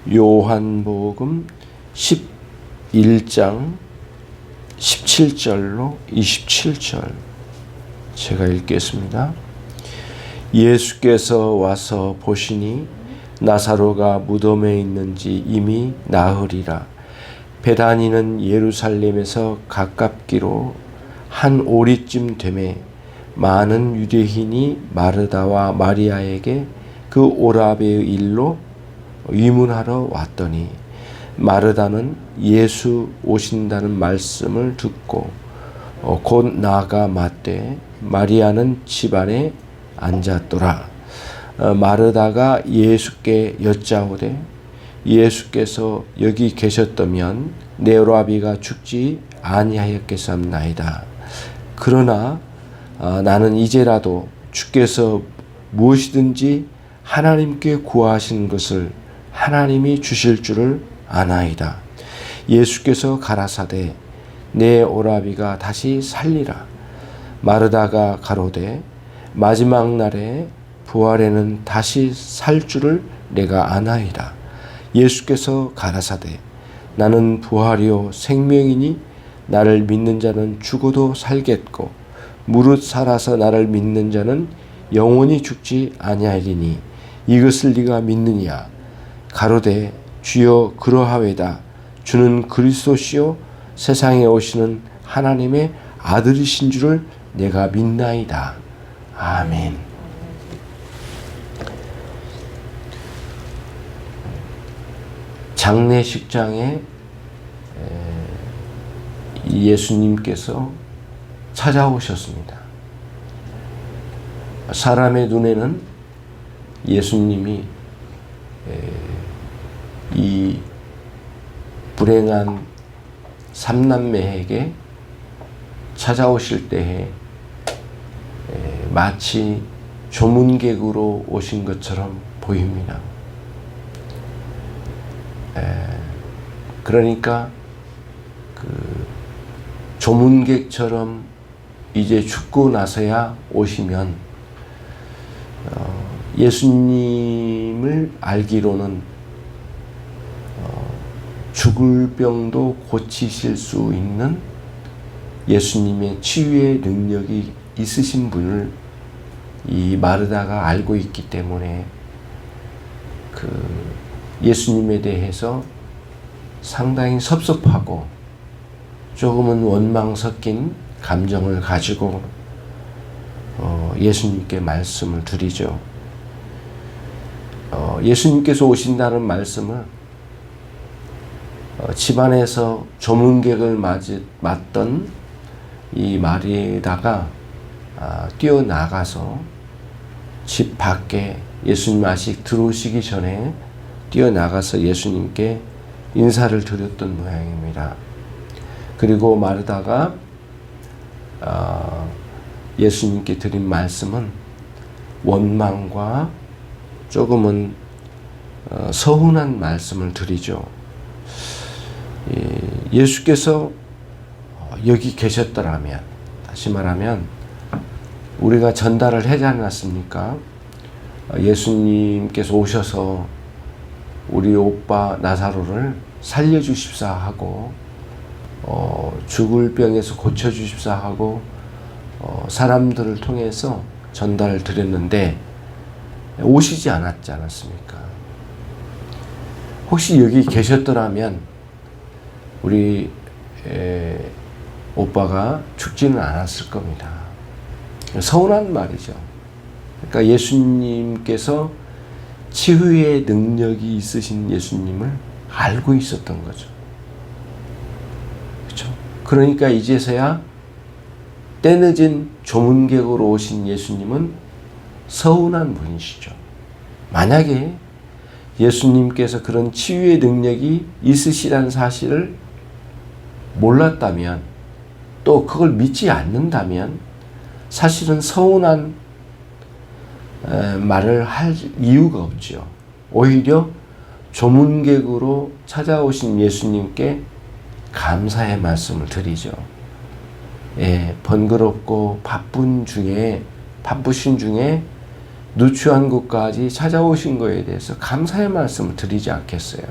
요한복음 11장 17절로 27절 제가 읽겠습니다. 예수께서 와서 보시니 나사로가 무덤에 있는지 이미 나흘이라. 베다니는 예루살렘에서 가깝기로 한 오리쯤 되매 많은 유대인이 마르다와 마리아에게 그 오라베의 일로 위문하러 왔더니 마르다는 예수 오신다는 말씀을 듣고 곧 나가 맞되 마리아는 집안에 앉았더라. 마르다가 예수께 여짜오되 예수께서 여기 계셨다면 내 오라비가 죽지 아니하였겠사옵나이다. 그러나 나는 이제라도 주께서 무엇이든지 하나님께 구하시는 것을 하나님이 주실 줄을 아나이다. 예수께서 가라사대 내 오라비가 다시 살리라. 마르다가 가로되 마지막 날에 부활에는 다시 살 줄을 내가 아나이다. 예수께서 가라사대 나는 부활이요 생명이니 나를 믿는 자는 죽어도 살겠고 무릇 살아서 나를 믿는 자는 영원히 죽지 아니하리니 이것을 네가 믿느냐. 가로되 주여 그러하외다. 주는 그리스도시요 세상에 오시는 하나님의 아들이신 줄을 내가 믿나이다. 아멘. 장례식장에 예수님께서 찾아오셨습니다. 사람의 눈에는 예수님이 이 불행한 삼남매에게 찾아오실 때에 마치 조문객으로 오신 것처럼 보입니다. 그러니까 그 조문객처럼 이제 죽고 나서야 오시면 예수님을 알기로는 죽을 병도 고치실 수 있는 예수님의 치유의 능력이 있으신 분을 이 마르다가 알고 있기 때문에 그 예수님에 대해서 상당히 섭섭하고 조금은 원망 섞인 감정을 가지고 예수님께 말씀을 드리죠. 예수님께서 오신다는 말씀을 집안에서 조문객을 맞던 이 마리다가 뛰어나가서 집 밖에 예수님 아직 들어오시기 전에 뛰어나가서 예수님께 인사를 드렸던 모양입니다. 그리고 마르다가 예수님께 드린 말씀은 원망과 조금은 서운한 말씀을 드리죠. 예수께서 여기 계셨더라면, 다시 말하면 우리가 전달을 하지 않았습니까? 예수님께서 오셔서 우리 오빠 나사로를 살려주십사 하고 죽을 병에서 고쳐주십사 하고 사람들을 통해서 전달을 드렸는데 오시지 않았지 않았습니까? 혹시 여기 계셨더라면 우리 오빠가 죽지는 않았을 겁니다. 서운한 말이죠. 그러니까 예수님께서 치유의 능력이 있으신 예수님을 알고 있었던 거죠. 그렇죠? 그러니까 이제서야 때늦은 조문객으로 오신 예수님은 서운한 분이시죠. 만약에 예수님께서 그런 치유의 능력이 있으시다는 사실을 몰랐다면 또 그걸 믿지 않는다면 사실은 서운한 말을 할 이유가 없죠. 오히려 조문객으로 찾아오신 예수님께 감사의 말씀을 드리죠. 번거롭고 바쁘신 중에 누추한 곳까지 찾아오신 거에 대해서 감사의 말씀을 드리지 않겠어요.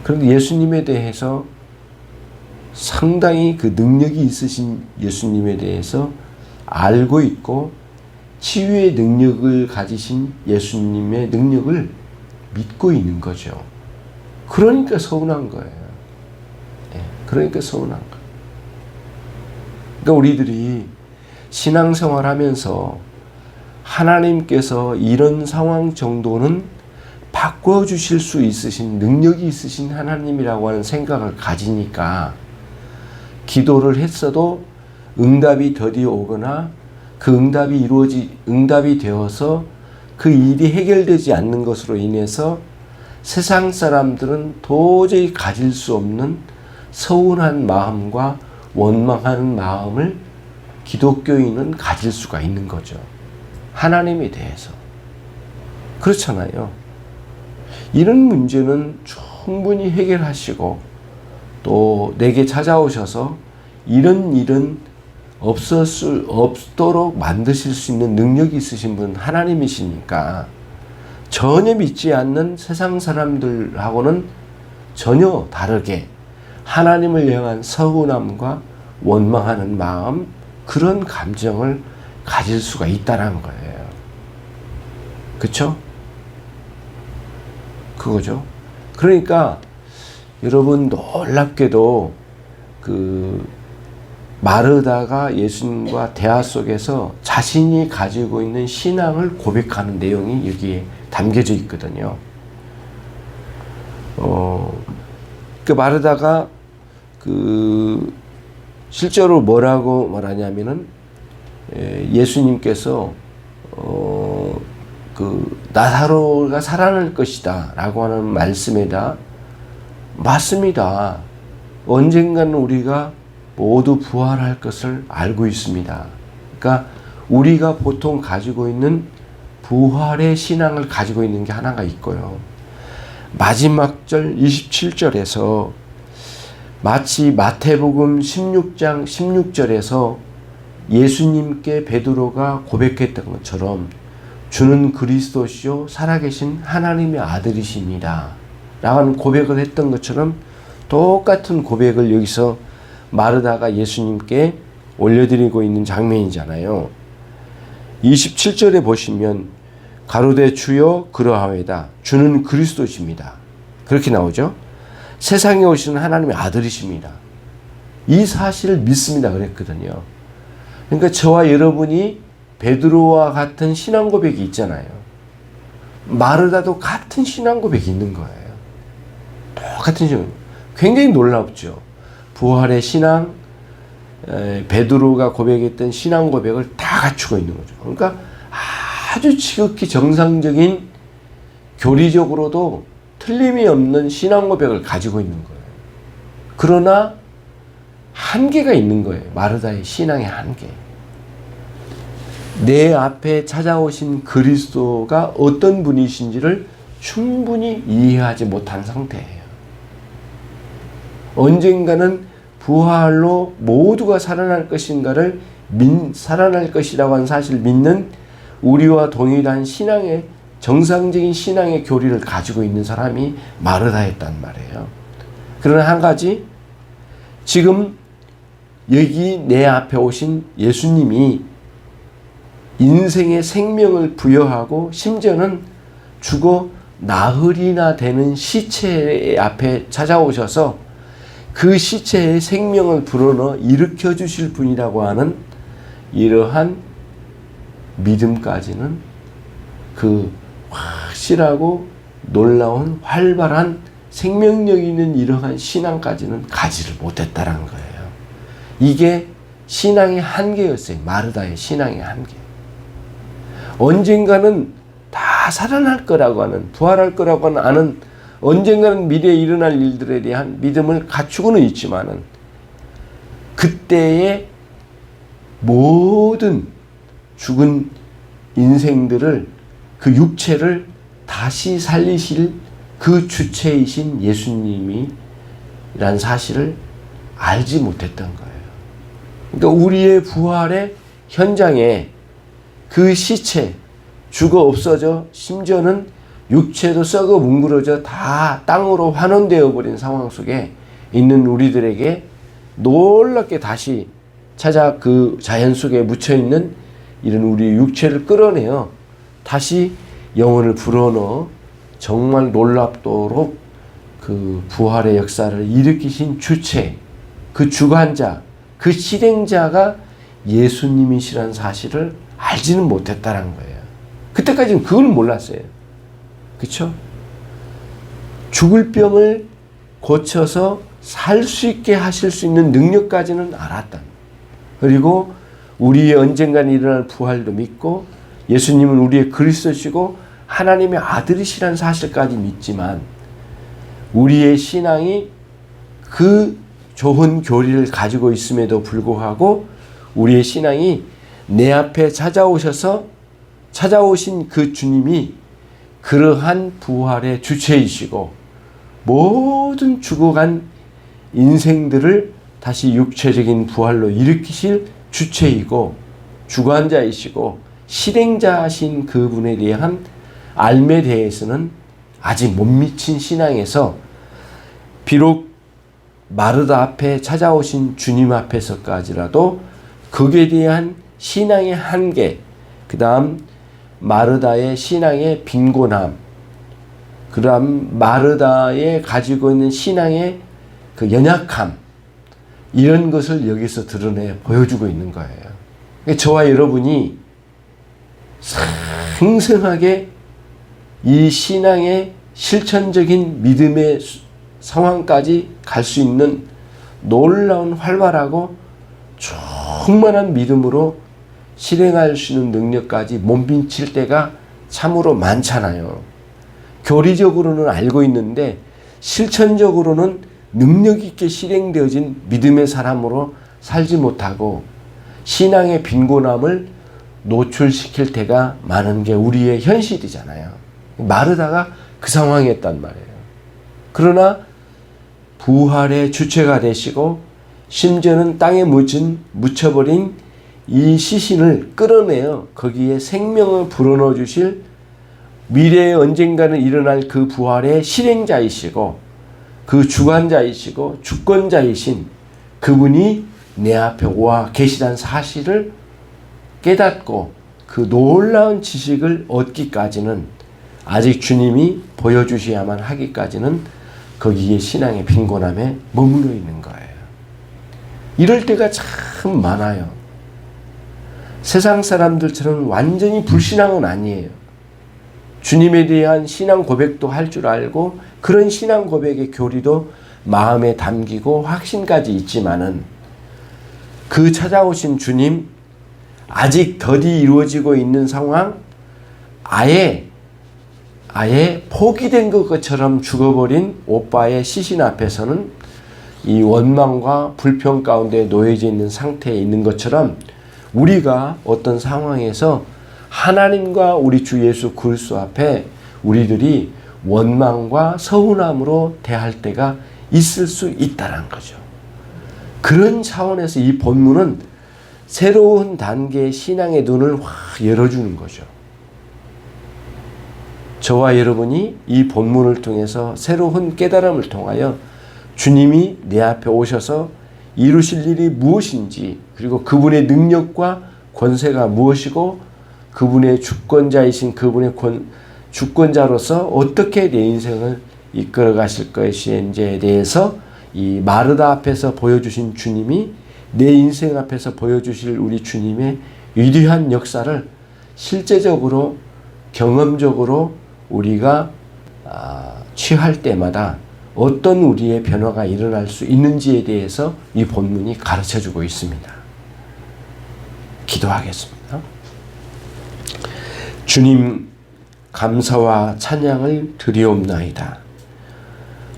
그런데 예수님에 대해서 상당히 그 능력이 있으신 예수님에 대해서 알고 있고 치유의 능력을 가지신 예수님의 능력을 믿고 있는 거죠. 그러니까 서운한 거예요. 그러니까 서운한 거예요. 그러니까 우리들이 신앙생활 하면서 하나님께서 이런 상황 정도는 바꿔주실 수 있으신 능력이 있으신 하나님이라고 하는 생각을 가지니까 기도를 했어도 응답이 더디 오거나 그 응답이 되어서 그 일이 해결되지 않는 것으로 인해서 세상 사람들은 도저히 가질 수 없는 서운한 마음과 원망하는 마음을 기독교인은 가질 수가 있는 거죠. 하나님에 대해서. 그렇잖아요. 이런 문제는 충분히 해결하시고 또 내게 찾아오셔서 이런 일은 없도록 만드실 수 있는 능력이 있으신 분 하나님이시니까 전혀 믿지 않는 세상 사람들하고는 전혀 다르게 하나님을 향한 서운함과 원망하는 마음, 그런 감정을 가질 수가 있다는 거예요. 그쵸? 그거죠. 그러니까 여러분 놀랍게도 마르다가 예수님과 대화 속에서 자신이 가지고 있는 신앙을 고백하는 내용이 여기에 담겨져 있거든요. 마르다가 실제로 뭐라고 말하냐면은 예수님께서 나사로가 살아날 것이다 라고 하는 말씀에다 맞습니다. 언젠가는 우리가 모두 부활할 것을 알고 있습니다. 그러니까 우리가 보통 가지고 있는 부활의 신앙을 가지고 있는 게 하나가 있고요. 마지막 절 27절에서 마치 마태복음 16장 16절에서 예수님께 베드로가 고백했던 것처럼 주는 그리스도시요 살아계신 하나님의 아들이십니다 라는 고백을 했던 것처럼 똑같은 고백을 여기서 마르다가 예수님께 올려드리고 있는 장면이잖아요. 27절에 보시면 가로되 주여 그러하외다 주는 그리스도십니다 그렇게 나오죠. 세상에 오시는 하나님의 아들이십니다. 이 사실을 믿습니다 그랬거든요. 그러니까 저와 여러분이 베드로와 같은 신앙 고백이 있잖아요. 마르다도 같은 신앙 고백이 있는 거예요. 똑같은 신앙. 굉장히 놀랍죠. 부활의 신앙, 베드로가 고백했던 신앙 고백을 다 갖추고 있는 거죠. 그러니까 아주 지극히 정상적인 교리적으로도 틀림이 없는 신앙 고백을 가지고 있는 거예요. 그러나 한계가 있는 거예요. 마르다의 신앙의 한계. 내 앞에 찾아오신 그리스도가 어떤 분이신지를 충분히 이해하지 못한 상태예요. 언젠가는 부활로 모두가 살아날 살아날 것이라고 하는 사실을 믿는 우리와 동일한 신앙의 정상적인 신앙의 교리를 가지고 있는 사람이 마르다였단 말이에요. 그러나 한 가지, 지금 여기 내 앞에 오신 예수님이 인생의 생명을 부여하고 심지어는 죽어 나흘이나 되는 시체 앞에 찾아오셔서 그 시체의 생명을 불어넣어 일으켜 주실 분이라고 하는 이러한 믿음까지는 그 확실하고 놀라운 활발한 생명력 있는 이러한 신앙까지는 가지를 못했다는 거예요. 이게 신앙의 한계였어요. 마르다의 신앙의 한계. 언젠가는 다 살아날 거라고 하는, 부활할 거라고 하는 아는, 언젠가는 미래에 일어날 일들에 대한 믿음을 갖추고는 있지만은 그때의 모든 죽은 인생들을, 그 육체를 다시 살리실 그 주체이신 예수님이란 사실을 알지 못했던 거예요. 그러니까 우리의 부활의 현장에 그 시체, 죽어 없어져 심지어는 육체도 썩어 뭉그러져 다 땅으로 환원되어 버린 상황 속에 있는 우리들에게 놀랍게 다시 찾아 그 자연 속에 묻혀있는 이런 우리 육체를 끌어내어 다시 영혼을 불어넣어 정말 놀랍도록 그 부활의 역사를 일으키신 주체, 그 주관자, 그 실행자가 예수님이시라는 사실을 알지는 못했다는 거예요. 그때까지는 그걸 몰랐어요. 그렇죠? 죽을 병을 고쳐서 살 수 있게 하실 수 있는 능력까지는 알았다. 그리고 우리의 언젠간 일어날 부활도 믿고 예수님은 우리의 그리스도시고 하나님의 아들이시라는 사실까지 믿지만 우리의 신앙이 그 좋은 교리를 가지고 있음에도 불구하고 우리의 신앙이 내 앞에 찾아오신 그 주님이 그러한 부활의 주체이시고 모든 죽어간 인생들을 다시 육체적인 부활로 일으키실 주체이고 주관자이시고 실행자이신 그분에 대한 알매 대해서는 아직 못 미친 신앙에서 비록 마르다 앞에 찾아오신 주님 앞에서까지라도 거기에 대한 신앙의 한계, 그 다음 마르다의 신앙의 빈곤함, 그 다음 마르다의 가지고 있는 신앙의 그 연약함, 이런 것을 여기서 드러내 보여주고 있는 거예요. 저와 여러분이 생생하게 이 신앙의 실천적인 믿음의 상황까지 갈 수 있는 놀라운 활발하고 충만한 믿음으로 실행할 수 있는 능력까지 못 미칠 때가 참으로 많잖아요. 교리적으로는 알고 있는데 실천적으로는 능력 있게 실행되어진 믿음의 사람으로 살지 못하고 신앙의 빈곤함을 노출시킬 때가 많은 게 우리의 현실이잖아요. 마르다가 그 상황이었단 말이에요. 그러나 부활의 주체가 되시고 심지어는 땅에 묻혀버린 이 시신을 끌어내어 거기에 생명을 불어넣어 주실 미래에 언젠가는 일어날 그 부활의 실행자이시고 그 주관자이시고 주권자이신 그분이 내 앞에 와 계시다는 사실을 깨닫고 그 놀라운 지식을 얻기까지는 아직 주님이 보여주셔야만 하기까지는 거기에 신앙의 빈곤함에 머물러 있는 거예요. 이럴 때가 참 많아요. 세상 사람들처럼 완전히 불신앙은 아니에요. 주님에 대한 신앙 고백도 할 줄 알고 그런 신앙 고백의 교리도 마음에 담기고 확신까지 있지만은 그 찾아오신 주님, 아직 더디 이루어지고 있는 상황, 아예 포기된 것처럼 죽어버린 오빠의 시신 앞에서는 이 원망과 불평 가운데 놓여져 있는 상태에 있는 것처럼 우리가 어떤 상황에서 하나님과 우리 주 예수 그리스도 앞에 우리들이 원망과 서운함으로 대할 때가 있을 수 있다는 거죠. 그런 차원에서 이 본문은 새로운 단계의 신앙의 눈을 확 열어주는 거죠. 저와 여러분이 이 본문을 통해서 새로운 깨달음을 통하여 주님이 내 앞에 오셔서 이루실 일이 무엇인지, 그리고 그분의 능력과 권세가 무엇이고 그분의 주권자이신 그분의 주권자로서 어떻게 내 인생을 이끌어 가실 것인지에 대해서 이 마르다 앞에서 보여주신 주님이 내 인생 앞에서 보여주실 우리 주님의 위대한 역사를 실제적으로 경험적으로 우리가 취할 때마다 어떤 우리의 변화가 일어날 수 있는지에 대해서 이 본문이 가르쳐주고 있습니다. 기도하겠습니다. 주님, 감사와 찬양을 드리옵나이다.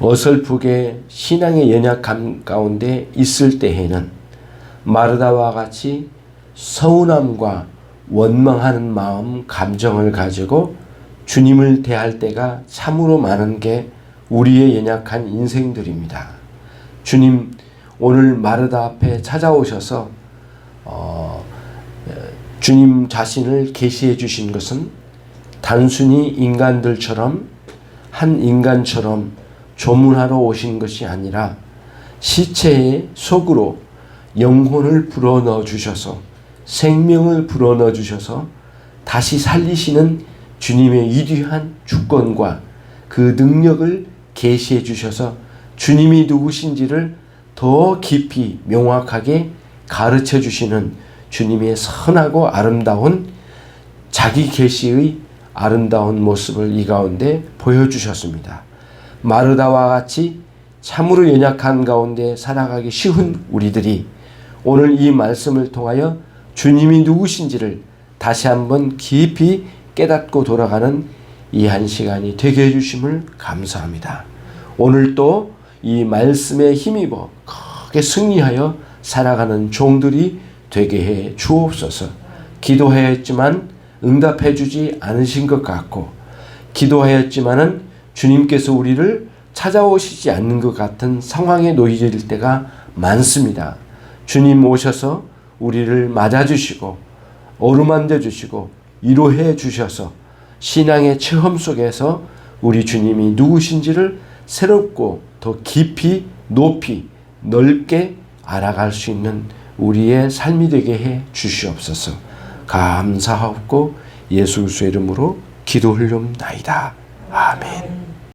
어설프게 신앙의 연약함 가운데 있을 때에는 마르다와 같이 서운함과 원망하는 마음, 감정을 가지고 주님을 대할 때가 참으로 많은 게 우리의 연약한 인생들입니다. 주님, 오늘 마르다 앞에 찾아오셔서 주님 자신을 계시해 주신 것은 단순히 인간들처럼 한 인간처럼 조문하러 오신 것이 아니라 시체의 속으로 영혼을 불어넣어 주셔서 생명을 불어넣어 주셔서 다시 살리시는 주님의 위대한 주권과 그 능력을 계시해 주셔서 주님이 누구신지를 더 깊이 명확하게 가르쳐 주시는 주님의 선하고 아름다운 자기 계시의 아름다운 모습을 이 가운데 보여주셨습니다. 마르다와 같이 참으로 연약한 가운데 살아가기 쉬운 우리들이 오늘 이 말씀을 통하여 주님이 누구신지를 다시 한번 깊이 깨닫고 돌아가는 이 한 시간이 되게 해주심을 감사합니다. 오늘도 이 말씀에 힘입어 크게 승리하여 살아가는 종들이 되게 해 주옵소서. 기도하였지만 응답해 주지 않으신 것 같고, 기도하였지만은 주님께서 우리를 찾아오시지 않는 것 같은 상황에 놓여질 때가 많습니다. 주님 오셔서 우리를 맞아주시고 어루만져 주시고 위로해 주셔서 신앙의 체험 속에서 우리 주님이 누구신지를 새롭고 더 깊이 높이 넓게 알아갈 수 있는 우리의 삶이 되게 해 주시옵소서. 감사하옵고 예수 그리스도의 이름으로 기도 올리옵나이다. 아멘.